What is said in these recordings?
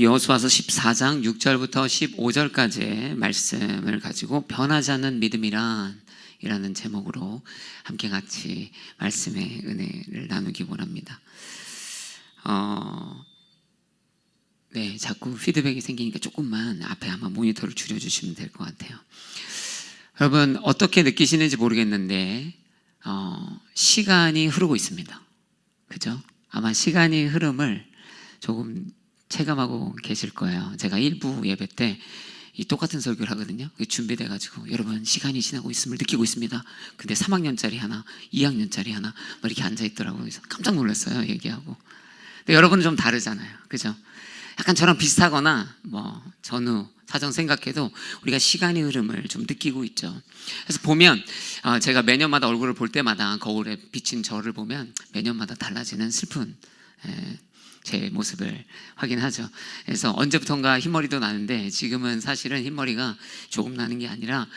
여호수아서 14장 6절부터 15절까지의 말씀을 가지고 변하지 않는 믿음이란 이라는 제목으로 함께 같이 말씀의 은혜를 나누기 원합니다. 네, 자꾸 피드백이 생기니까 조금만 앞에 아마 모니터를 줄여주시면 될 것 같아요. 여러분 어떻게 느끼시는지 모르겠는데 시간이 흐르고 있습니다. 그죠? 아마 시간의 흐름을 조금 체감하고 계실 거예요. 제가 일부 예배 때 이 똑같은 설교를 하거든요. 준비돼가지고 여러분 시간이 지나고 있음을 느끼고 있습니다. 근데 3학년짜리 하나, 2학년짜리 하나 뭐 이렇게 앉아있더라고요. 그래서 깜짝 놀랐어요. 얘기하고. 근데 여러분은 좀 다르잖아요. 그죠? 약간 저랑 비슷하거나 뭐 전후 사정 생각해도 우리가 시간의 흐름을 좀 느끼고 있죠. 그래서 보면 제가 매년마다 얼굴을 볼 때마다 거울에 비친 저를 보면 매년마다 달라지는 슬픈 제 모습을 확인하죠. 그래서 언제부턴가 흰머리도 나는데 지금은 사실은 흰머리가 조금 나는 게 아니라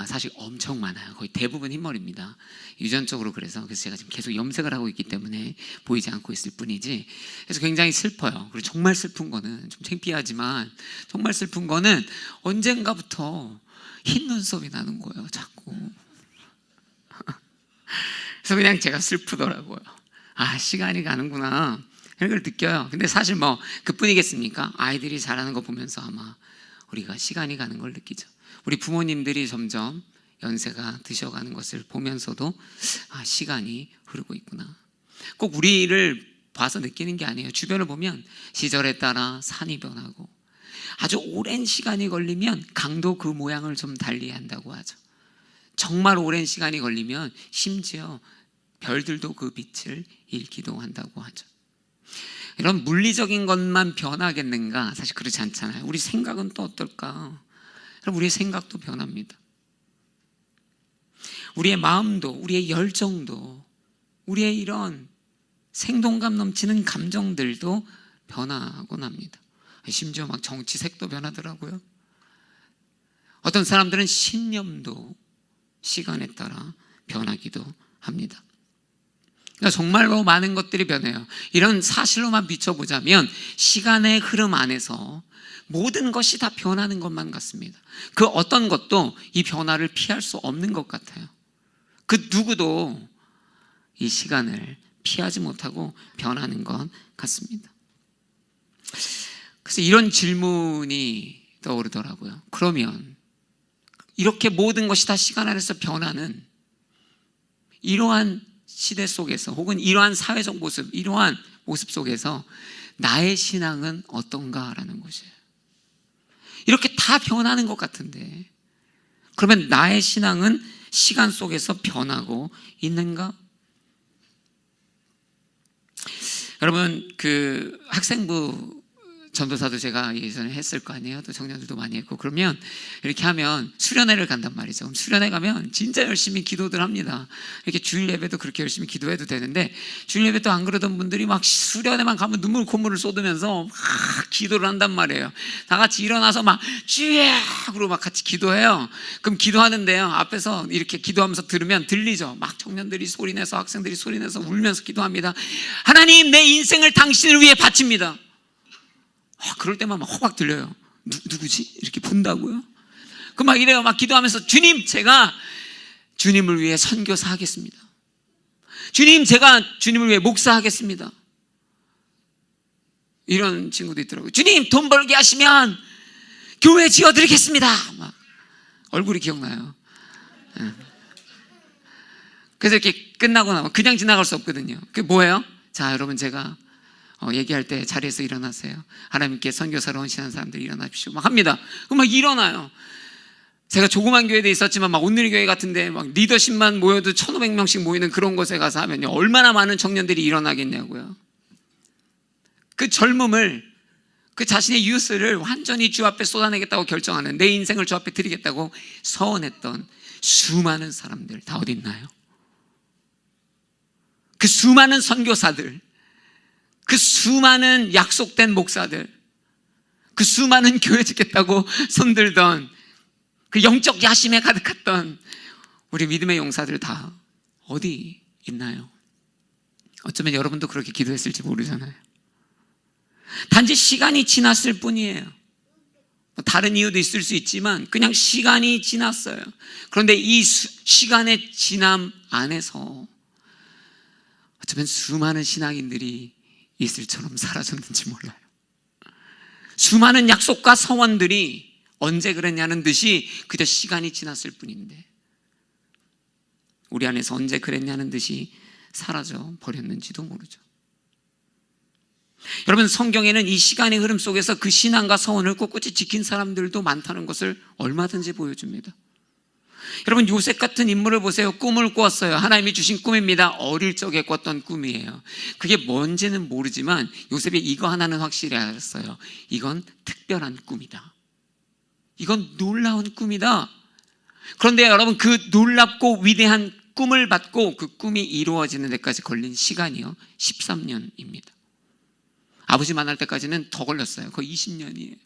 사실 엄청 많아요. 거의 대부분 흰머리입니다. 유전적으로 그래서 제가 지금 계속 염색을 하고 있기 때문에 보이지 않고 있을 뿐이지. 그래서 굉장히 슬퍼요. 그리고 정말 슬픈 거는 좀 창피하지만 정말 슬픈 거는 언젠가부터 흰 눈썹이 나는 거예요. 자꾸. 그래서 그냥 제가 슬프더라고요. 시간이 가는구나. 이런 걸 느껴요. 근데 사실 뭐 그뿐이겠습니까? 아이들이 자라는 거 보면서 아마 우리가 시간이 가는 걸 느끼죠. 우리 부모님들이 점점 연세가 드셔가는 것을 보면서도 시간이 흐르고 있구나. 꼭 우리를 봐서 느끼는 게 아니에요. 주변을 보면 시절에 따라 산이 변하고 아주 오랜 시간이 걸리면 강도 그 모양을 좀 달리 한다고 하죠. 정말 오랜 시간이 걸리면 심지어 별들도 그 빛을 잃기도 한다고 하죠. 이런 물리적인 것만 변하겠는가? 사실 그렇지 않잖아요. 우리 생각은 또 어떨까? 그럼 우리의 생각도 변합니다. 우리의 마음도, 우리의 열정도, 우리의 이런 생동감 넘치는 감정들도 변하곤 합니다. 심지어 막 정치색도 변하더라고요. 어떤 사람들은 신념도 시간에 따라 변하기도 합니다. 그러니까 정말로 많은 것들이 변해요. 이런 사실로만 비춰보자면 시간의 흐름 안에서 모든 것이 다 변하는 것만 같습니다. 그 어떤 것도 이 변화를 피할 수 없는 것 같아요. 그 누구도 이 시간을 피하지 못하고 변하는 것 같습니다. 그래서 이런 질문이 떠오르더라고요. 그러면 이렇게 모든 것이 다 시간 안에서 변하는 이러한 시대 속에서 혹은 이러한 사회적 모습, 이러한 모습 속에서 나의 신앙은 어떤가라는 것이에요. 이렇게 다 변하는 것 같은데 그러면 나의 신앙은 시간 속에서 변하고 있는가? 여러분 그 학생부 전도사도 제가 예전에 했을 거 아니에요. 또 청년들도 많이 했고 그러면 이렇게 하면 수련회를 간단 말이죠. 그럼 수련회 가면 진짜 열심히 기도들 합니다. 이렇게 주일 예배도 그렇게 열심히 기도해도 되는데 주일 예배 또 안 그러던 분들이 막 수련회만 가면 눈물 콧물을 쏟으면서 막 기도를 한단 말이에요. 다 같이 일어나서 막 주야 그러고 막 같이 기도해요. 그럼 기도하는데요. 앞에서 이렇게 기도하면서 들으면 들리죠. 막 청년들이 소리내서 학생들이 소리내서 울면서 기도합니다. 하나님 내 인생을 당신을 위해 바칩니다. 그럴 때만 막 호박 들려요. 누구지? 이렇게 본다고요? 그 막 이래요. 막 기도하면서 주님, 제가 주님을 위해 선교사 하겠습니다. 주님, 제가 주님을 위해 목사 하겠습니다. 이런 친구도 있더라고요. 주님, 돈 벌게 하시면 교회 지어드리겠습니다. 막 얼굴이 기억나요. 그래서 이렇게 끝나고 나면 그냥 지나갈 수 없거든요. 그게 뭐예요? 자, 여러분 제가 얘기할 때 자리에서 일어나세요. 하나님께 선교사로 헌신한 사람들 일어나십시오. 막 합니다. 그럼 막 일어나요. 제가 조그만 교회도 있었지만 막 온누리 교회 같은데 막 리더십만 모여도 1,500명씩 모이는 그런 곳에 가서 하면요. 얼마나 많은 청년들이 일어나겠냐고요. 그 젊음을, 그 자신의 유스를 완전히 주 앞에 쏟아내겠다고 결정하는 내 인생을 주 앞에 드리겠다고 서원했던 수많은 사람들 다 어디 있나요? 그 수많은 선교사들, 그 수많은 약속된 목사들, 그 수많은 교회 짓겠다고 손들던 그 영적 야심에 가득했던 우리 믿음의 용사들 다 어디 있나요? 어쩌면 여러분도 그렇게 기도했을지 모르잖아요. 단지 시간이 지났을 뿐이에요. 다른 이유도 있을 수 있지만 그냥 시간이 지났어요. 그런데 이 시간의 지남 안에서 어쩌면 수많은 신앙인들이 이슬처럼 사라졌는지 몰라요. 수많은 약속과 서원들이 언제 그랬냐는 듯이 그저 시간이 지났을 뿐인데 우리 안에서 언제 그랬냐는 듯이 사라져 버렸는지도 모르죠. 여러분, 성경에는 이 시간의 흐름 속에서 그 신앙과 서원을 꿋꿋이 지킨 사람들도 많다는 것을 얼마든지 보여줍니다. 여러분, 요셉 같은 인물을 보세요. 꿈을 꾸었어요. 하나님이 주신 꿈입니다. 어릴 적에 꿨던 꿈이에요. 그게 뭔지는 모르지만 요셉이 이거 하나는 확실히 알았어요. 이건 특별한 꿈이다. 이건 놀라운 꿈이다. 그런데 여러분, 그 놀랍고 위대한 꿈을 받고 그 꿈이 이루어지는 데까지 걸린 시간이요 13년입니다. 아버지 만날 때까지는 더 걸렸어요. 거의 20년이에요.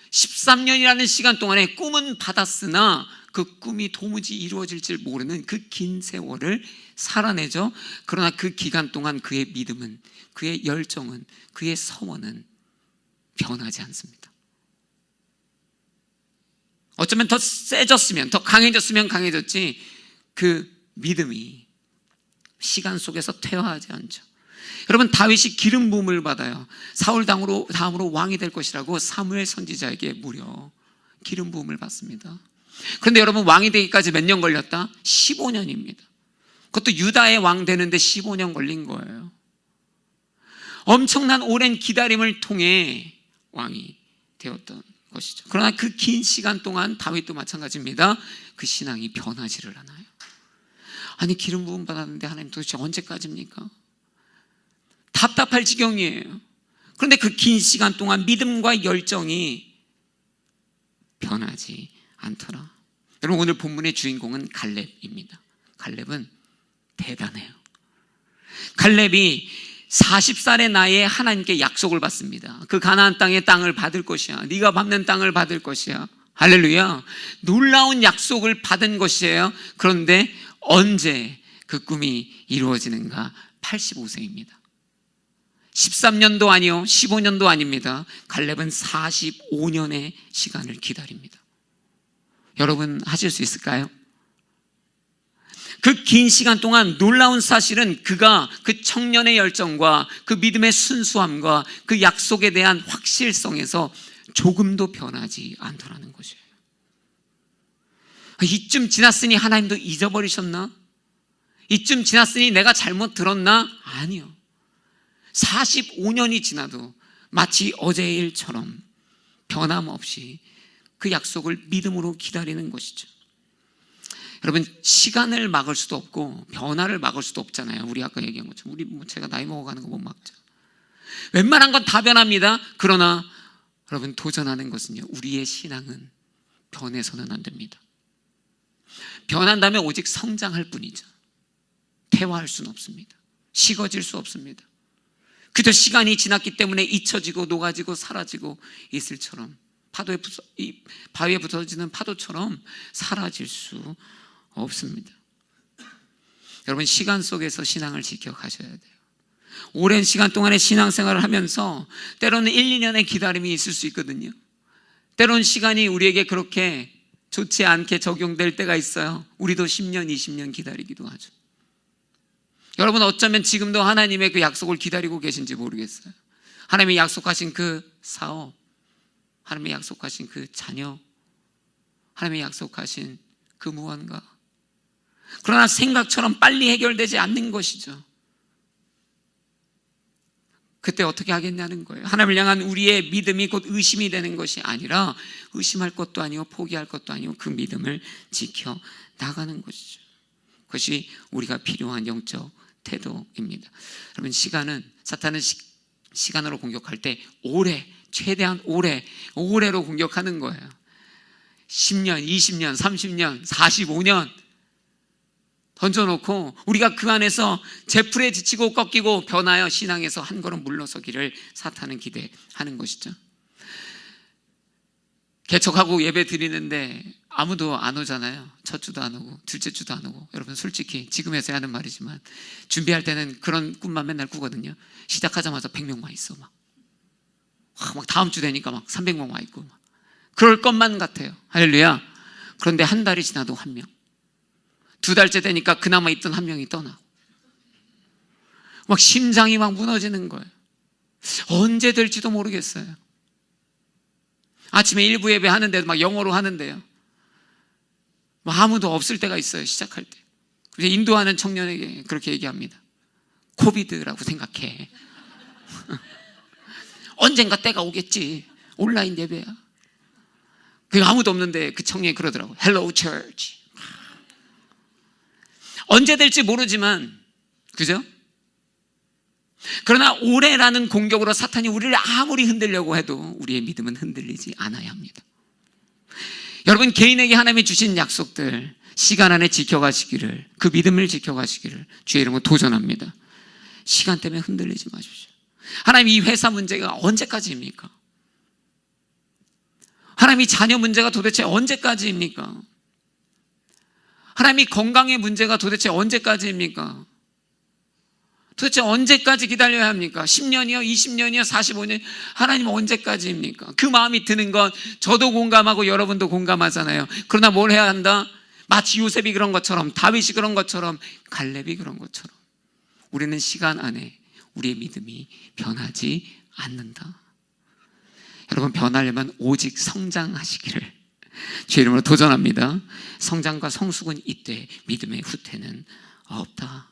13년이라는 시간 동안에 꿈은 받았으나 그 꿈이 도무지 이루어질지 모르는 그 긴 세월을 살아내죠. 그러나 그 기간 동안 그의 믿음은, 그의 열정은, 그의 서원은 변하지 않습니다. 어쩌면 더 세졌으면, 더 강해졌으면 강해졌지 그 믿음이 시간 속에서 퇴화하지 않죠. 여러분, 다윗이 기름 부음을 받아요. 사울 다음으로 왕이 될 것이라고 사무엘 선지자에게 무려 기름 부음을 받습니다. 그런데 여러분, 왕이 되기까지 몇 년 걸렸다? 15년입니다. 그것도 유다의 왕 되는데 15년 걸린 거예요. 엄청난 오랜 기다림을 통해 왕이 되었던 것이죠. 그러나 그 긴 시간 동안 다윗도 마찬가지입니다. 그 신앙이 변하지를 않아요. 아니, 기름 부음 받았는데 하나님 도대체 언제까지입니까? 답답할 지경이에요. 그런데 그 긴 시간 동안 믿음과 열정이 변하지 않더라. 여러분, 오늘 본문의 주인공은 갈렙입니다. 갈렙은 대단해요. 갈렙이 40살의 나이에 하나님께 약속을 받습니다. 그 가나안 땅의 땅을 받을 것이야. 네가 밟는 땅을 받을 것이야. 할렐루야. 놀라운 약속을 받은 것이에요. 그런데 언제 그 꿈이 이루어지는가? 85세입니다. 13년도 아니요 15년도 아닙니다. 갈렙은 45년의 시간을 기다립니다. 여러분, 하실 수 있을까요? 그 긴 시간 동안 놀라운 사실은 그가 그 청년의 열정과 그 믿음의 순수함과 그 약속에 대한 확실성에서 조금도 변하지 않더라는 것이에요. 이쯤 지났으니 하나님도 잊어버리셨나? 이쯤 지났으니 내가 잘못 들었나? 아니요. 45년이 지나도 마치 어제의 일처럼 변함없이 그 약속을 믿음으로 기다리는 것이죠. 여러분, 시간을 막을 수도 없고 변화를 막을 수도 없잖아요. 우리 아까 얘기한 것처럼 우리 제가 나이 먹어가는 거 못 막죠. 웬만한 건 다 변합니다. 그러나 여러분, 도전하는 것은요, 우리의 신앙은 변해서는 안 됩니다. 변한다면 오직 성장할 뿐이죠. 퇴화할 수는 없습니다. 식어질 수 없습니다. 그저 시간이 지났기 때문에 잊혀지고 녹아지고 사라지고 이슬처럼 바위에 부서지는 파도처럼 사라질 수 없습니다. 여러분, 시간 속에서 신앙을 지켜가셔야 돼요. 오랜 시간 동안의 신앙생활을 하면서 때로는 1, 2년의 기다림이 있을 수 있거든요. 때로는 시간이 우리에게 그렇게 좋지 않게 적용될 때가 있어요. 우리도 10년, 20년 기다리기도 하죠. 여러분, 어쩌면 지금도 하나님의 그 약속을 기다리고 계신지 모르겠어요. 하나님이 약속하신 그 사업, 하나님이 약속하신 그 자녀, 하나님이 약속하신 그 무언가. 그러나 생각처럼 빨리 해결되지 않는 것이죠. 그때 어떻게 하겠냐는 거예요. 하나님을 향한 우리의 믿음이 곧 의심이 되는 것이 아니라 의심할 것도 아니고 포기할 것도 아니고 그 믿음을 지켜 나가는 것이죠. 그것이 우리가 필요한 영적 태도입니다. 여러분, 시간은 사탄은 시간으로 공격할 때 최대한 오래로 공격하는 거예요. 10년, 20년, 30년, 45년 던져놓고 우리가 그 안에서 제풀에 지치고 꺾이고 변하여 신앙에서 한 걸음 물러서기를 사탄은 기대하는 것이죠. 개척하고 예배 드리는데 아무도 안 오잖아요. 첫 주도 안 오고 둘째 주도 안 오고. 여러분, 솔직히 지금에서야 하는 말이지만 준비할 때는 그런 꿈만 맨날 꾸거든요. 시작하자마자 100명 와 있어 막. 막 다음 주 되니까 막 300명 와 있고 막 그럴 것만 같아요. 할렐루야. 그런데 한 달이 지나도 한 명, 두 달째 되니까 그나마 있던 한 명이 떠나고 막 심장이 막 무너지는 거예요. 언제 될지도 모르겠어요. 아침에 일부 예배 하는데도 막 영어로 하는데요, 뭐 아무도 없을 때가 있어요. 시작할 때. 그래서 인도하는 청년에게 그렇게 얘기합니다. 코비드라고 생각해. 언젠가 때가 오겠지. 온라인 예배야. 그 아무도 없는데 그 청년이 그러더라고요. Hello Church. 언제 될지 모르지만, 그죠? 그러나 올해라는 공격으로 사탄이 우리를 아무리 흔들려고 해도 우리의 믿음은 흔들리지 않아야 합니다. 여러분, 개인에게 하나님이 주신 약속들 시간 안에 지켜가시기를, 그 믿음을 지켜가시기를 주의 이름으로 도전합니다. 시간 때문에 흔들리지 마십시오. 하나님, 이 회사 문제가 언제까지입니까? 하나님, 이 자녀 문제가 도대체 언제까지입니까? 하나님, 이 건강의 문제가 도대체 언제까지입니까? 도대체 언제까지 기다려야 합니까? 10년이요? 20년이요? 45년? 하나님, 언제까지입니까? 그 마음이 드는 건 저도 공감하고 여러분도 공감하잖아요. 그러나 뭘 해야 한다? 마치 요셉이 그런 것처럼, 다윗이 그런 것처럼, 갈렙이 그런 것처럼 우리는 시간 안에 우리의 믿음이 변하지 않는다. 여러분, 변하려면 오직 성장하시기를 주의 이름으로 도전합니다. 성장과 성숙은 이때, 믿음의 후퇴는 없다.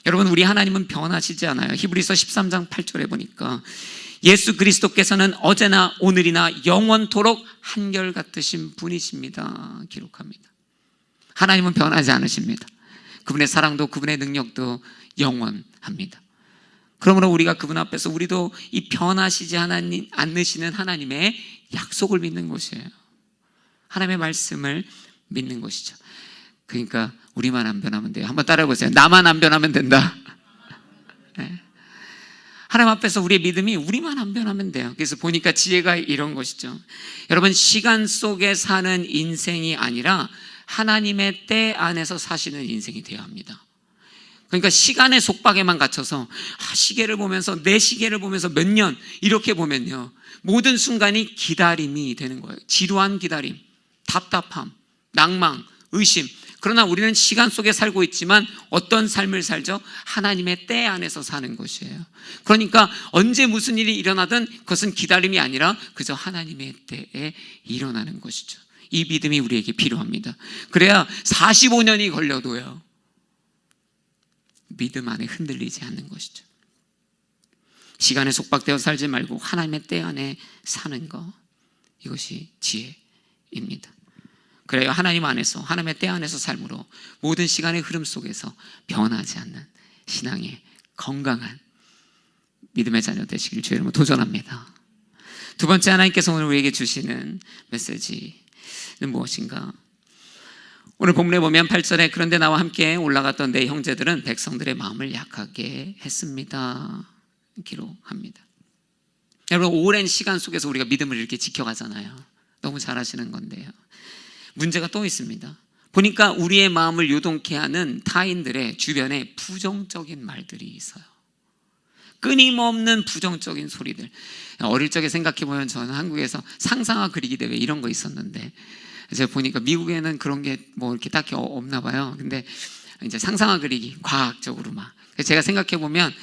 여러분, 우리 하나님은 변하시지 않아요. 히브리서 13장 8절에 보니까 예수 그리스도께서는 어제나 오늘이나 영원토록 한결같으신 분이십니다 기록합니다. 하나님은 변하지 않으십니다. 그분의 사랑도 그분의 능력도 영원합니다. 그러므로 우리가 그분 앞에서 우리도 이 변하시지 않으시는 하나님의 약속을 믿는 것이에요. 하나님의 말씀을 믿는 것이죠. 그러니까 우리만 안 변하면 돼요. 한번 따라해 보세요. 나만 안 변하면 된다. 네. 하나님 앞에서 우리의 믿음이 우리만 안 변하면 돼요. 그래서 보니까 지혜가 이런 것이죠. 여러분, 시간 속에 사는 인생이 아니라 하나님의 때 안에서 사시는 인생이 되어야 합니다. 그러니까 시간의 속박에만 갇혀서 시계를 보면서, 내 시계를 보면서 몇 년 이렇게 보면요, 모든 순간이 기다림이 되는 거예요. 지루한 기다림, 답답함, 낭망, 의심. 그러나 우리는 시간 속에 살고 있지만 어떤 삶을 살죠? 하나님의 때 안에서 사는 것이에요. 그러니까 언제 무슨 일이 일어나든 그것은 기다림이 아니라 그저 하나님의 때에 일어나는 것이죠. 이 믿음이 우리에게 필요합니다. 그래야 45년이 걸려도요, 믿음 안에 흔들리지 않는 것이죠. 시간에 속박되어 살지 말고 하나님의 때 안에 사는 것, 이것이 지혜입니다. 그래요. 하나님 안에서, 하나님의 때 안에서 삶으로 모든 시간의 흐름 속에서 변하지 않는 신앙의 건강한 믿음의 자녀 되시길 주의 이름으로 도전합니다. 두 번째, 하나님께서 오늘 우리에게 주시는 메시지는 무엇인가? 오늘 본문에 보면 8절에 그런데 나와 함께 올라갔던 내 형제들은 백성들의 마음을 약하게 했습니다 기록합니다. 여러분, 오랜 시간 속에서 우리가 믿음을 이렇게 지켜가잖아요. 너무 잘하시는 건데요, 문제가 또 있습니다. 보니까 우리의 마음을 요동케 하는 타인들의 주변에 부정적인 말들이 있어요. 끊임없는 부정적인 소리들. 어릴 적에 생각해보면 저는 한국에서 상상화 그리기 대회 이런 거 있었는데, 제가 보니까 미국에는 그런 게 뭐 이렇게 딱히 없나 봐요. 근데 이제 상상화 그리기, 과학적으로 막. 제가 생각해보면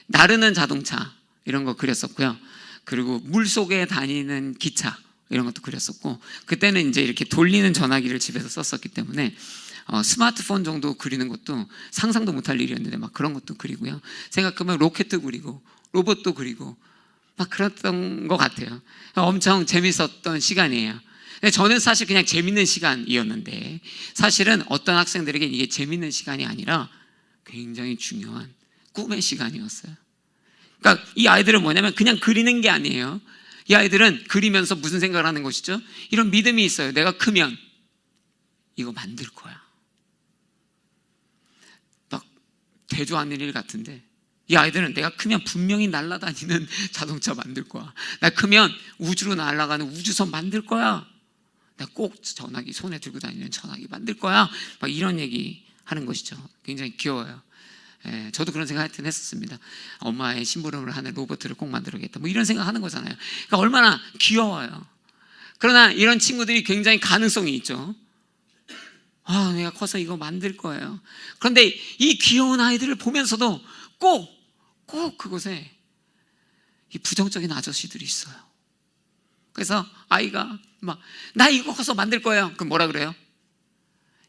나르는 자동차 이런 거 그렸었고요. 그리고 물 속에 다니는 기차 이런 것도 그렸었고, 그때는 이제 이렇게 돌리는 전화기를 집에서 썼었기 때문에 스마트폰 정도 그리는 것도 상상도 못할 일이었는데 막 그런 것도 그리고요. 생각해보면 로켓도 그리고 로봇도 그리고 막 그랬던 것 같아요. 엄청 재밌었던 시간이에요. 근데 저는 사실 그냥 재밌는 시간이었는데, 사실은 어떤 학생들에게 이게 재밌는 시간이 아니라 굉장히 중요한 꿈의 시간이었어요. 그러니까 이 아이들은 뭐냐면 그냥 그리는 게 아니에요. 이 아이들은 그리면서 무슨 생각을 하는 것이죠? 이런 믿음이 있어요. 내가 크면 이거 만들 거야. 막 대조하는 일 같은데, 이 아이들은 내가 크면 분명히 날아다니는 자동차 만들 거야. 나 크면 우주로 날아가는 우주선 만들 거야. 나 꼭 전화기 손에 들고 다니는 전화기 만들 거야. 막 이런 얘기 하는 것이죠. 굉장히 귀여워요. 저도 그런 생각 하여튼 했었습니다. 엄마의 심부름을 하는 로봇을 꼭 만들어야겠다. 뭐 이런 생각하는 거잖아요. 그러니까 얼마나 귀여워요. 그러나 이런 친구들이 굉장히 가능성이 있죠. 내가 커서 이거 만들 거예요. 그런데 이 귀여운 아이들을 보면서도 꼭 그곳에 이 부정적인 아저씨들이 있어요. 그래서 아이가 막 나 이거 커서 만들 거예요. 그럼 뭐라 그래요?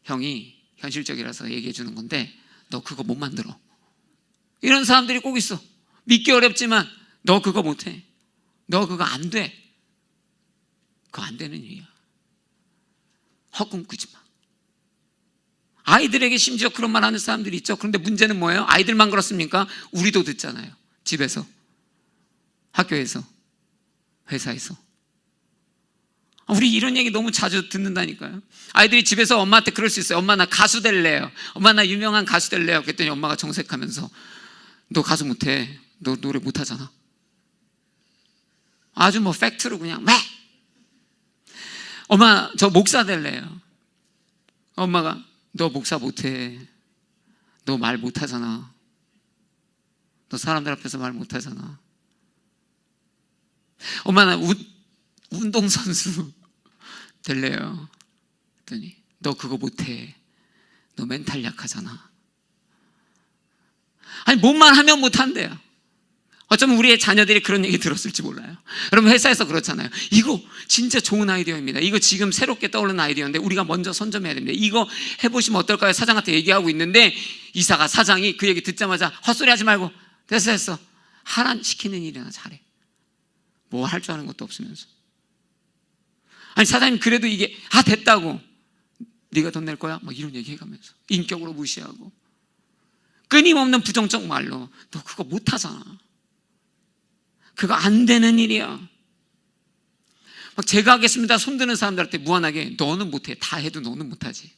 형이 현실적이라서 얘기해 주는 건데 너 그거 못 만들어. 이런 사람들이 꼭 있어. 믿기 어렵지만 너 그거 못해. 너 그거 안 돼. 그거 안 되는 일이야. 헛꿈 꾸지 마. 아이들에게 심지어 그런 말 하는 사람들이 있죠. 그런데 문제는 뭐예요? 아이들만 그렇습니까? 우리도 듣잖아요. 집에서, 학교에서, 회사에서. 우리 이런 얘기 너무 자주 듣는다니까요. 아이들이 집에서 엄마한테 그럴 수 있어요. 엄마 나 가수 될래요. 엄마 나 유명한 가수 될래요. 그랬더니 엄마가 정색하면서 너 가수 못해. 너 노래 못하잖아. 아주 뭐 팩트로 그냥 막 엄마 저 목사 될래요. 엄마가 너 목사 못해. 너 말 못하잖아. 너 사람들 앞에서 말 못하잖아. 엄마 나 운동선수 될래요. 그랬더니 너 그거 못해. 너 멘탈 약하잖아. 아니 뭔만 하면 못한대요. 어쩌면 우리의 자녀들이 그런 얘기 들었을지 몰라요. 여러분 회사에서 그렇잖아요. 이거 진짜 좋은 아이디어입니다. 이거 지금 새롭게 떠오르는 아이디어인데 우리가 먼저 선점해야 됩니다. 이거 해보시면 어떨까요? 사장한테 얘기하고 있는데 이사가 사장이 그 얘기 듣자마자 헛소리 하지 말고 됐어 하란 시키는 일이나 잘해. 뭐 할 줄 아는 것도 없으면서. 아니 사장님 그래도 이게 됐다고 네가 돈 낼 거야? 막 이런 얘기 해가면서 인격으로 무시하고 끊임없는 부정적 말로 너 그거 못하잖아. 그거 안 되는 일이야. 막 제가 하겠습니다 손 드는 사람들한테 무한하게 너는 못해. 다 해도 너는 못하지.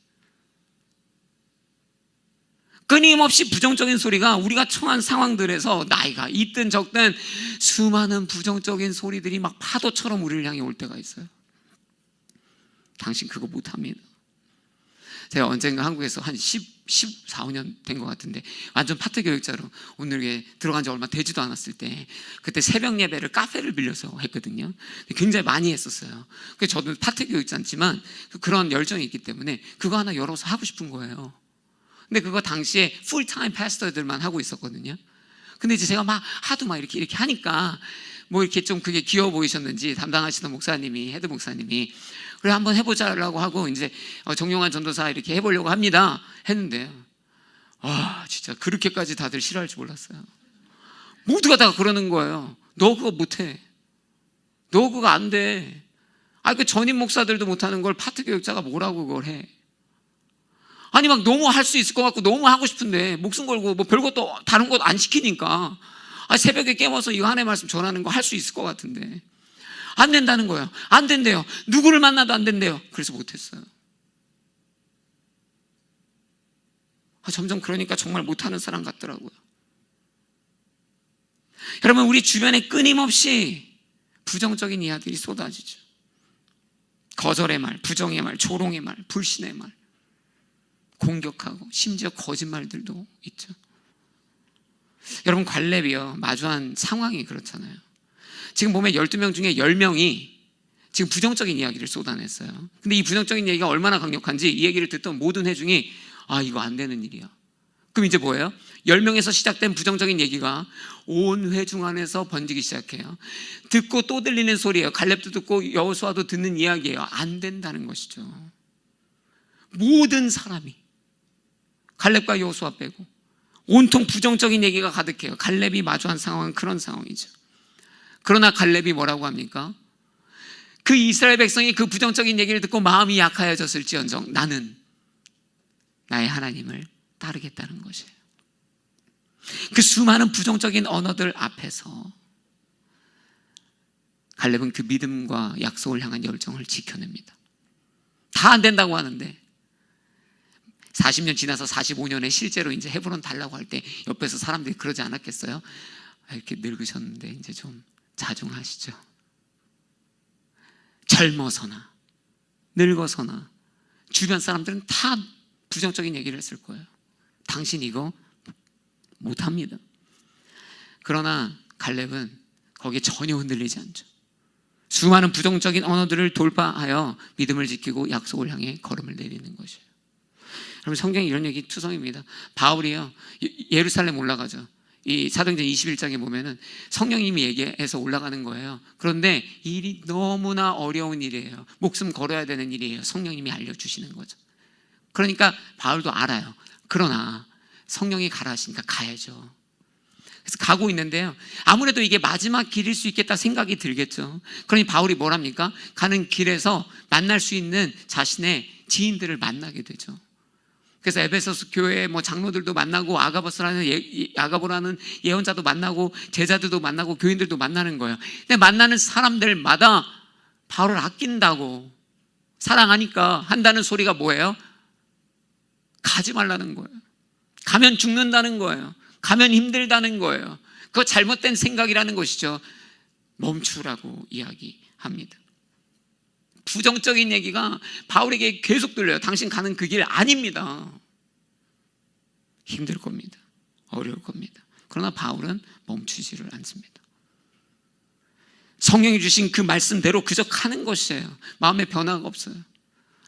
끊임없이 부정적인 소리가 우리가 처한 상황들에서 나이가 있든 적든 수많은 부정적인 소리들이 막 파도처럼 우리를 향해 올 때가 있어요. 당신 그거 못합니다. 제가 언젠가 한국에서 한 14, 15년 된 것 같은데 완전 파트 교육자로 오늘에 들어간 지 얼마 되지도 않았을 때 그때 새벽 예배를 카페를 빌려서 했거든요. 굉장히 많이 했었어요. 그래서 저도 파트 교육자지만 그런 열정이 있기 때문에 그거 하나 열어서 하고 싶은 거예요. 근데 그거 당시에 풀타임 패스터들만 하고 있었거든요. 근데 이제 제가 막 하도 막 이렇게 하니까 뭐 이렇게 좀 그게 귀여워 보이셨는지 담당하시던 목사님이 헤드 목사님이 그래 한번 해보자라고 하고 이제 정용환 전도사 이렇게 해보려고 합니다 했는데 진짜 그렇게까지 다들 싫어할 줄 몰랐어요. 모두가 다 그러는 거예요. 너 그거 못해. 너 그거 안 돼. 그 전임 목사들도 못하는 걸 파트 교육자가 뭐라고 그걸 해. 아니 막 너무 할 수 있을 것 같고 너무 하고 싶은데 목숨 걸고 뭐 별것도 다른 것 안 시키니까 새벽에 깨워서 이거 하나의 말씀 전하는 거 할 수 있을 것 같은데 안 된다는 거예요. 안 된대요. 누구를 만나도 안 된대요. 그래서 못했어요. 점점 그러니까 정말 못하는 사람 같더라고요. 여러분 우리 주변에 끊임없이 부정적인 이야기들이 쏟아지죠. 거절의 말, 부정의 말, 조롱의 말, 불신의 말, 공격하고 심지어 거짓말들도 있죠. 여러분 갈렙이요 마주한 상황이 그렇잖아요. 지금 보면 12명 중에 10명이 지금 부정적인 이야기를 쏟아냈어요. 근데 이 부정적인 얘기가 얼마나 강력한지 이 얘기를 듣던 모든 회중이 이거 안 되는 일이야. 그럼 이제 뭐예요? 10명에서 시작된 부정적인 얘기가 온 회중 안에서 번지기 시작해요. 듣고 또 들리는 소리예요. 갈렙도 듣고 여호수아도 듣는 이야기예요. 안 된다는 것이죠. 모든 사람이 갈렙과 여호수아 빼고 온통 부정적인 얘기가 가득해요. 갈렙이 마주한 상황은 그런 상황이죠. 그러나 갈렙이 뭐라고 합니까? 그 이스라엘 백성이 그 부정적인 얘기를 듣고 마음이 약하여졌을지언정 나는 나의 하나님을 따르겠다는 것이에요. 그 수많은 부정적인 언어들 앞에서 갈렙은 그 믿음과 약속을 향한 열정을 지켜냅니다. 다 안 된다고 하는데 40년 지나서 45년에 실제로 이제 헤브론 달라고 할 때 옆에서 사람들이 그러지 않았겠어요? 이렇게 늙으셨는데 이제 좀 자중하시죠. 젊어서나 늙어서나 주변 사람들은 다 부정적인 얘기를 했을 거예요. 당신 이거 못합니다. 그러나 갈렙은 거기에 전혀 흔들리지 않죠. 수많은 부정적인 언어들을 돌파하여 믿음을 지키고 약속을 향해 걸음을 내리는 것이에요. 여러분, 성경에 이런 얘기 투성입니다. 바울이요, 예루살렘 올라가죠. 이 사도행전 21장에 보면은 성령님이 얘기해서 올라가는 거예요. 그런데 이 일이 너무나 어려운 일이에요. 목숨 걸어야 되는 일이에요. 성령님이 알려주시는 거죠. 그러니까 바울도 알아요. 그러나 성령이 가라 하시니까 가야죠. 그래서 가고 있는데요, 아무래도 이게 마지막 길일 수 있겠다 생각이 들겠죠. 그러니 바울이 뭘 합니까? 가는 길에서 만날 수 있는 자신의 지인들을 만나게 되죠. 그래서 에베소스 교회 장로들도 만나고 아가보라는 예언자도 만나고 제자들도 만나고 교인들도 만나는 거예요. 근데 만나는 사람들마다 바울을 아낀다고, 사랑하니까 한다는 소리가 뭐예요? 가지 말라는 거예요. 가면 죽는다는 거예요. 가면 힘들다는 거예요. 그거 잘못된 생각이라는 것이죠. 멈추라고 이야기합니다. 부정적인 얘기가 바울에게 계속 들려요. 당신 가는 그 길 아닙니다. 힘들 겁니다. 어려울 겁니다. 그러나 바울은 멈추지를 않습니다. 성령이 주신 그 말씀대로 그저 가는 것이에요. 마음에 변화가 없어요.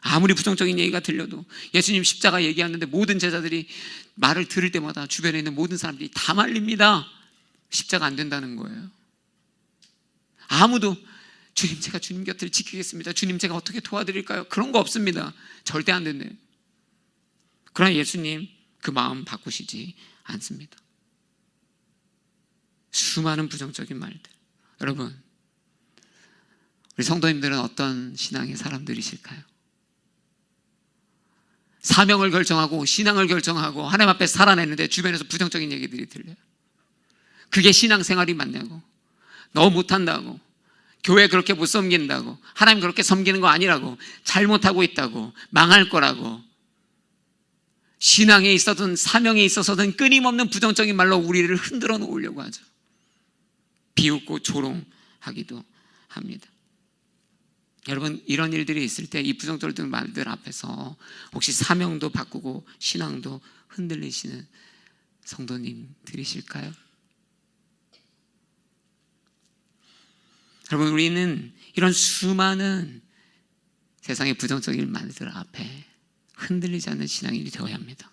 아무리 부정적인 얘기가 들려도, 예수님 십자가 얘기하는데 모든 제자들이 말을 들을 때마다 주변에 있는 모든 사람들이 다 말립니다. 십자가 안 된다는 거예요. 아무도 주님, 제가 주님 곁을 지키겠습니다. 주님, 제가 어떻게 도와드릴까요? 그런 거 없습니다. 절대 안 된대요. 그러나 예수님 그 마음 바꾸시지 않습니다. 수많은 부정적인 말들. 여러분, 우리 성도님들은 어떤 신앙의 사람들이실까요? 사명을 결정하고 신앙을 결정하고 하나님 앞에 살아내는데 주변에서 부정적인 얘기들이 들려요. 그게 신앙생활이 맞냐고, 너 못한다고, 교회 그렇게 못 섬긴다고, 하나님 그렇게 섬기는 거 아니라고, 잘못하고 있다고, 망할 거라고, 신앙에 있어서든 사명에 있어서든 끊임없는 부정적인 말로 우리를 흔들어 놓으려고 하죠. 비웃고 조롱하기도 합니다. 여러분, 이런 일들이 있을 때 이 부정적인 말들 앞에서 혹시 사명도 바꾸고 신앙도 흔들리시는 성도님들이실까요? 여러분, 우리는 이런 수많은 세상의 부정적인 말들 앞에 흔들리지 않는 신앙이 되어야 합니다.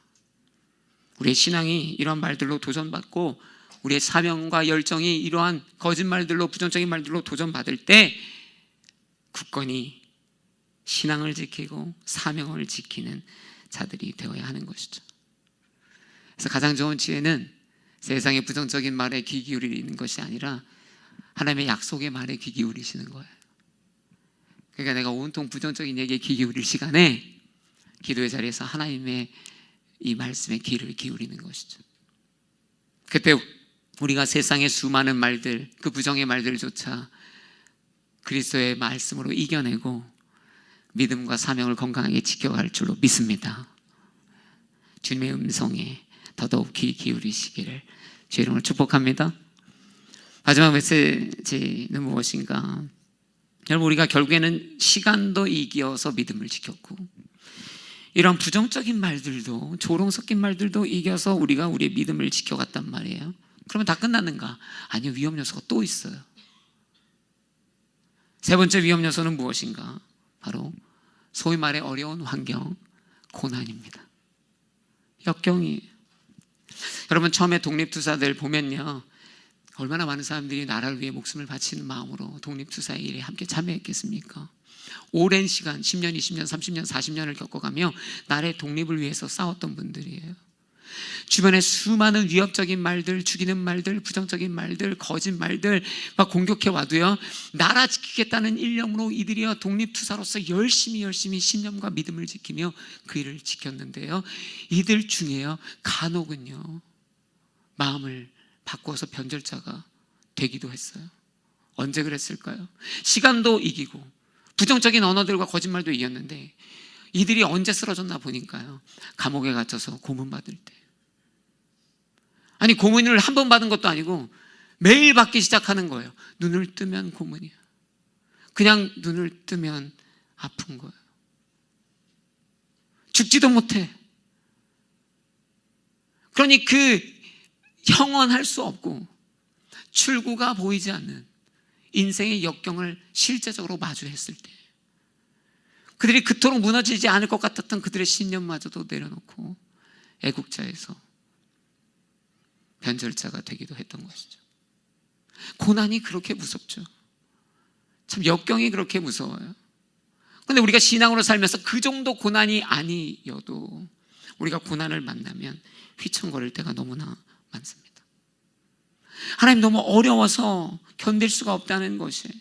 우리의 신앙이 이런 말들로 도전받고 우리의 사명과 열정이 이러한 거짓말들로, 부정적인 말들로 도전받을 때 굳건히 신앙을 지키고 사명을 지키는 자들이 되어야 하는 것이죠. 그래서 가장 좋은 지혜는 세상의 부정적인 말에 귀 기울이는 것이 아니라 하나님의 약속의 말에 귀 기울이시는 거예요. 그러니까 내가 온통 부정적인 얘기에 귀 기울일 시간에 기도의 자리에서 하나님의 이 말씀에 귀를 기울이는 것이죠. 그때 우리가 세상의 수많은 말들, 그 부정의 말들조차 그리스도의 말씀으로 이겨내고 믿음과 사명을 건강하게 지켜갈 줄로 믿습니다. 주님의 음성에 더더욱 귀 기울이시기를 주의 이름으로 축복합니다. 마지막 메시지는 무엇인가? 여러분, 우리가 결국에는 시간도 이겨서 믿음을 지켰고 이런 부정적인 말들도, 조롱 섞인 말들도 이겨서 우리가 우리의 믿음을 지켜갔단 말이에요. 그러면 다 끝났는가? 아니요, 위험 요소가 또 있어요. 세 번째 위험 요소는 무엇인가? 바로 소위 말해 어려운 환경, 고난입니다. 역경이에요. 여러분, 처음에 독립투사들 보면요, 얼마나 많은 사람들이 나라를 위해 목숨을 바치는 마음으로 독립투사 일에 함께 참여했겠습니까? 오랜 시간, 10년, 20년, 30년, 40년을 겪어가며 나라의 독립을 위해서 싸웠던 분들이에요. 주변에 수많은 위협적인 말들, 죽이는 말들, 부정적인 말들, 거짓말들 막 공격해 와도요, 나라 지키겠다는 일념으로 이들이요 독립투사로서 열심히 신념과 믿음을 지키며 그 일을 지켰는데요, 이들 중에요 간혹은요 마음을 바꿔서 변절자가 되기도 했어요. 언제 그랬을까요? 시간도 이기고 부정적인 언어들과 거짓말도 이겼는데 이들이 언제 쓰러졌나 보니까요, 감옥에 갇혀서 고문받을 때. 아니, 고문을 한 번 받은 것도 아니고 매일 받기 시작하는 거예요. 눈을 뜨면 고문이야. 그냥 눈을 뜨면 아픈 거예요. 죽지도 못해. 그러니 그 형언할 수 없고 출구가 보이지 않는 인생의 역경을 실제적으로 마주했을 때, 그들이 그토록 무너지지 않을 것 같았던 그들의 신념마저도 내려놓고 애국자에서 변절자가 되기도 했던 것이죠. 고난이 그렇게 무섭죠. 참 역경이 그렇게 무서워요. 그런데 우리가 신앙으로 살면서 그 정도 고난이 아니어도 우리가 고난을 만나면 휘청거릴 때가 너무나 많습니다. 하나님, 너무 어려워서 견딜 수가 없다는 것이에요.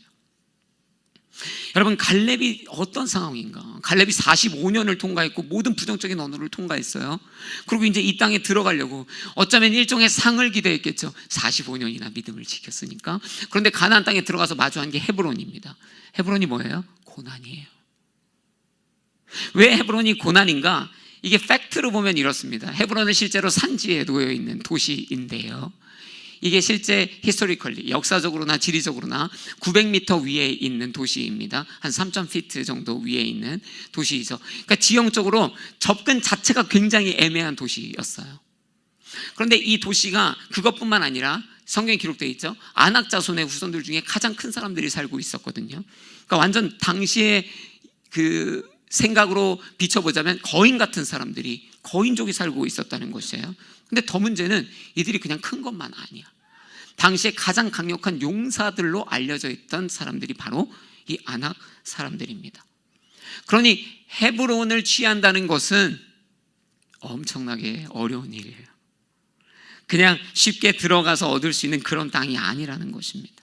여러분, 갈렙이 어떤 상황인가? 갈렙이 45년을 통과했고 모든 부정적인 언어를 통과했어요. 그리고 이제 이 땅에 들어가려고 어쩌면 일종의 상을 기대했겠죠. 45년이나 믿음을 지켰으니까. 그런데 가나안 땅에 들어가서 마주한 게 헤브론입니다. 헤브론이 뭐예요? 고난이에요. 왜 헤브론이 고난인가? 이게 팩트로 보면 이렇습니다. 헤브론은 실제로 산지에 놓여있는 도시인데요, 이게 실제 히스토리컬리, 역사적으로나 지리적으로나 900m 위에 있는 도시입니다. 한 3,000피트 정도 위에 있는 도시이죠. 그러니까 지형적으로 접근 자체가 굉장히 애매한 도시였어요. 그런데 이 도시가 그것뿐만 아니라 성경에 기록되어 있죠. 아낙 자손의 후손들 중에 가장 큰 사람들이 살고 있었거든요. 그러니까 완전 당시에 그 생각으로 비춰보자면 거인 같은 사람들이, 거인족이 살고 있었다는 것이에요. 근데 더 문제는 이들이 그냥 큰 것만 아니야. 당시에 가장 강력한 용사들로 알려져 있던 사람들이 바로 이 아낙 사람들입니다. 그러니 헤브론을 취한다는 것은 엄청나게 어려운 일이에요. 그냥 쉽게 들어가서 얻을 수 있는 그런 땅이 아니라는 것입니다.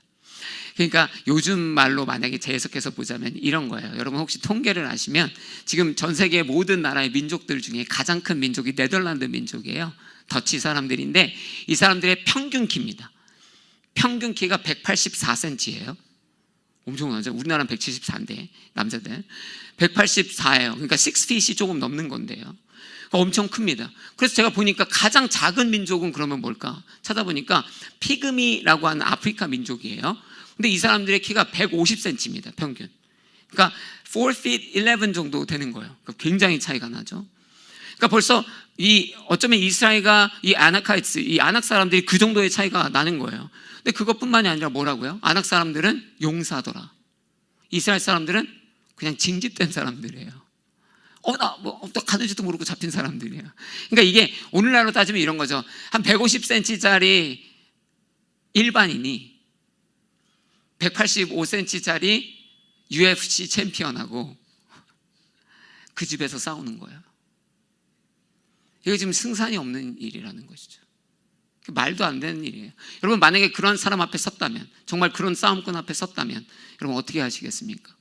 그러니까 요즘 말로 만약에 재해석해서 보자면 이런 거예요. 여러분 혹시 통계를 아시면 지금 전 세계 모든 나라의 민족들 중에 가장 큰 민족이 네덜란드 민족이에요. 더치 사람들인데 이 사람들의 평균 키입니다. 평균 키가 184cm예요. 엄청나죠? 우리나라는 174인데 남자들 184예요. 그러니까 6feet이 조금 넘는 건데요. 그러니까 엄청 큽니다. 그래서 제가 보니까 가장 작은 민족은 그러면 뭘까? 찾아보니까 피그미라고 하는 아프리카 민족이에요. 근데 이 사람들의 키가 150cm입니다. 평균. 그러니까 4feet 11 정도 되는 거예요. 그러니까 굉장히 차이가 나죠. 그러니까 벌써 어쩌면 이스라엘과 이 아낙하이츠, 이 아낙 사람들이 그 정도의 차이가 나는 거예요. 근데 그것뿐만이 아니라 뭐라고요? 아낙 사람들은 용사더라. 이스라엘 사람들은 그냥 징집된 사람들이에요. 또 가는지도 모르고 잡힌 사람들이에요. 그러니까 이게 오늘날로 따지면 이런 거죠. 한 150cm짜리 일반인이 185cm짜리 UFC 챔피언하고 그 집에서 싸우는 거예요. 이게 지금 승산이 없는 일이라는 것이죠. 말도 안 되는 일이에요. 여러분 만약에 그런 사람 앞에 섰다면, 정말 그런 싸움꾼 앞에 섰다면 여러분 어떻게 하시겠습니까?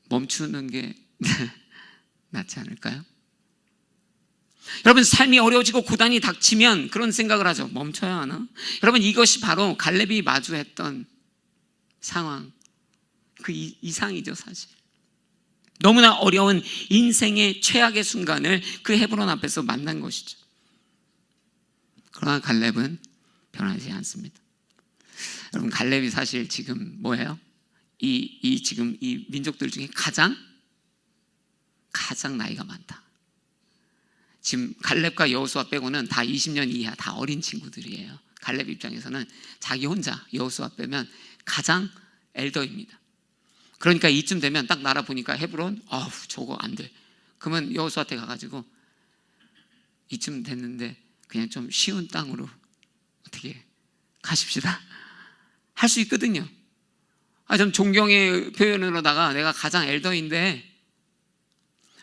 멈추는 게 낫지 않을까요? 여러분 삶이 어려워지고 고난이 닥치면 그런 생각을 하죠. 멈춰야 하나? 여러분 이것이 바로 갈렙이 마주했던 상황, 그 이상이죠 사실. 너무나 어려운 인생의 최악의 순간을 그 헤브론 앞에서 만난 것이죠. 그러나 갈렙은 변하지 않습니다. 여러분 갈렙이 사실 지금 뭐예요? 지금 이 민족들 중에 가장 나이가 많다. 지금 갈렙과 여호수아 빼고는 다 20년 이하, 다 어린 친구들이에요. 갈렙 입장에서는 자기 혼자 여호수아 빼면 가장 엘더입니다. 그러니까 이쯤 되면 딱 나라 보니까 헤브론, 저거 안 돼. 그러면 여호수아한테 가가지고 이쯤 됐는데 그냥 좀 쉬운 땅으로 어떻게 가십시다. 할 수 있거든요. 좀 존경의 표현으로다가 내가 가장 엘더인데,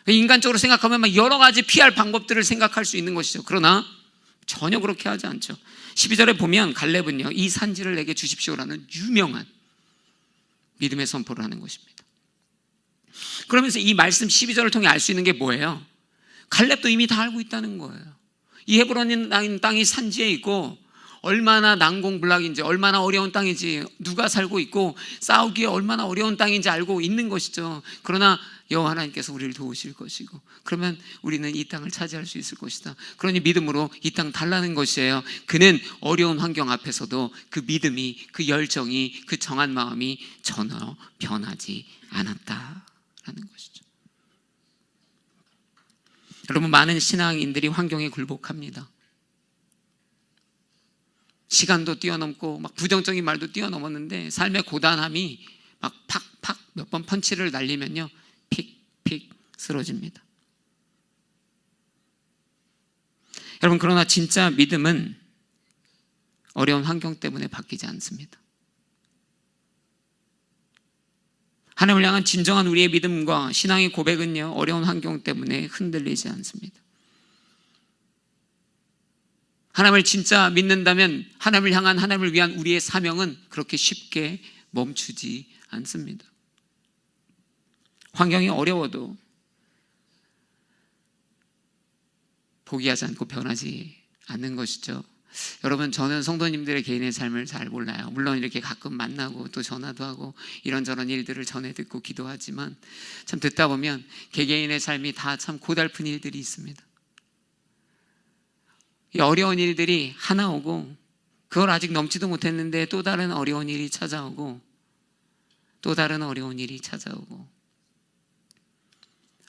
인간적으로 생각하면 막 여러 가지 피할 방법들을 생각할 수 있는 것이죠. 그러나 전혀 그렇게 하지 않죠. 12절에 보면 갈렙은요, 이 산지를 내게 주십시오라는 유명한 믿음의 선포를 하는 것입니다. 그러면서 이 말씀 12절을 통해 알 수 있는 게 뭐예요? 갈렙도 이미 다 알고 있다는 거예요. 이 헤브론이라는 땅이 산지에 있고 얼마나 난공불락인지, 얼마나 어려운 땅인지, 누가 살고 있고 싸우기에 얼마나 어려운 땅인지 알고 있는 것이죠. 그러나 여호와 하나님께서 우리를 도우실 것이고, 그러면 우리는 이 땅을 차지할 수 있을 것이다. 그러니 믿음으로 이 땅 달라는 것이에요. 그는 어려운 환경 앞에서도 그 믿음이, 그 열정이, 그 정한 마음이 전혀 변하지 않았다라는 것이죠. 여러분 많은 신앙인들이 환경에 굴복합니다. 시간도 뛰어넘고 막 부정적인 말도 뛰어넘었는데 삶의 고단함이 막 팍팍 몇 번 펀치를 날리면요 픽픽 쓰러집니다. 여러분, 그러나 진짜 믿음은 어려운 환경 때문에 바뀌지 않습니다. 하나님을 향한 진정한 우리의 믿음과 신앙의 고백은요, 어려운 환경 때문에 흔들리지 않습니다. 하나님을 진짜 믿는다면 하나님을 향한, 하나님을 위한 우리의 사명은 그렇게 쉽게 멈추지 않습니다. 환경이 어려워도 포기하지 않고 변하지 않는 것이죠. 여러분, 저는 성도님들의 개인의 삶을 잘 몰라요. 물론 이렇게 가끔 만나고 또 전화도 하고 이런저런 일들을 전해 듣고 기도하지만 참 듣다 보면 개개인의 삶이 다 참 고달픈 일들이 있습니다. 이 어려운 일들이 하나 오고 그걸 아직 넘지도 못했는데 또 다른 어려운 일이 찾아오고 또 다른 어려운 일이 찾아오고,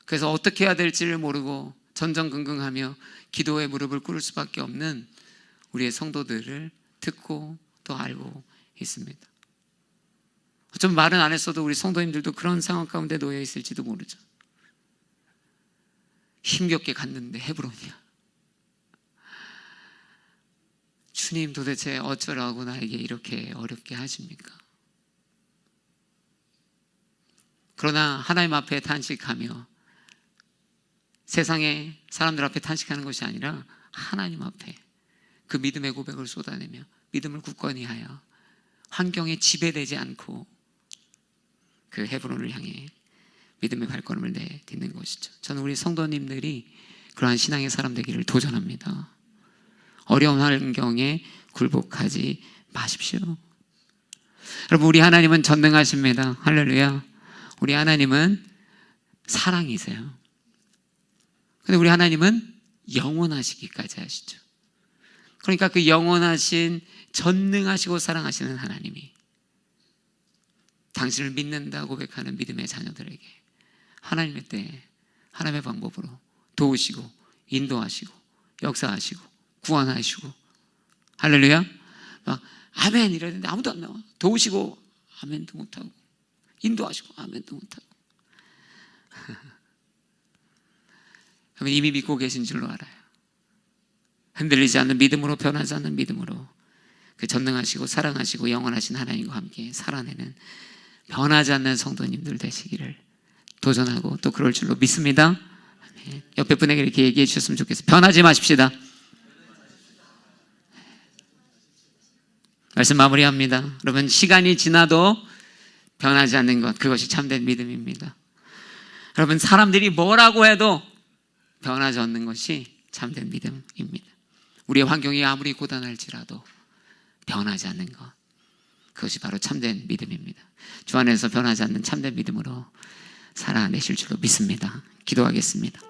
그래서 어떻게 해야 될지를 모르고 전전긍긍하며 기도의 무릎을 꿇을 수밖에 없는 우리의 성도들을 듣고 또 알고 있습니다. 좀 말은 안 했어도 우리 성도님들도 그런 상황 가운데 놓여 있을지도 모르죠. 힘겹게 갔는데 헤브론이야. 주님, 도대체 어쩌라고 나에게 이렇게 어렵게 하십니까? 그러나 하나님 앞에 탄식하며 세상의 사람들 앞에 탄식하는 것이 아니라 하나님 앞에 그 믿음의 고백을 쏟아내며 믿음을 굳건히 하여 환경에 지배되지 않고 그 헤브론을 향해 믿음의 발걸음을 내딛는 것이죠. 저는 우리 성도님들이 그러한 신앙의 사람 되기를 도전합니다. 어려운 환경에 굴복하지 마십시오. 여러분, 우리 하나님은 전능하십니다. 할렐루야. 우리 하나님은 사랑이세요. 근데 우리 하나님은 영원하시기까지 하시죠. 그러니까 그 영원하신, 전능하시고 사랑하시는 하나님이 당신을 믿는다 고백하는 믿음의 자녀들에게 하나님의 때에 하나님의 방법으로 도우시고 인도하시고 역사하시고 구원하시고, 할렐루야. 막 아멘 이러는데 아무도 안 나와. 도우시고 아멘도 못하고 인도하시고 아멘도 못하고 이미 믿고 계신 줄로 알아요. 흔들리지 않는 믿음으로, 변하지 않는 믿음으로 그 전능하시고 사랑하시고 영원하신 하나님과 함께 살아내는 변하지 않는 성도님들 되시기를 도전하고 또 그럴 줄로 믿습니다. 옆에 분에게 이렇게 얘기해 주셨으면 좋겠어요. 변하지 마십시다. 말씀 마무리합니다. 여러분, 시간이 지나도 변하지 않는 것, 그것이 참된 믿음입니다. 여러분, 사람들이 뭐라고 해도 변하지 않는 것이 참된 믿음입니다. 우리의 환경이 아무리 고단할지라도 변하지 않는 것, 그것이 바로 참된 믿음입니다. 주 안에서 변하지 않는 참된 믿음으로 살아내실 줄로 믿습니다. 기도하겠습니다.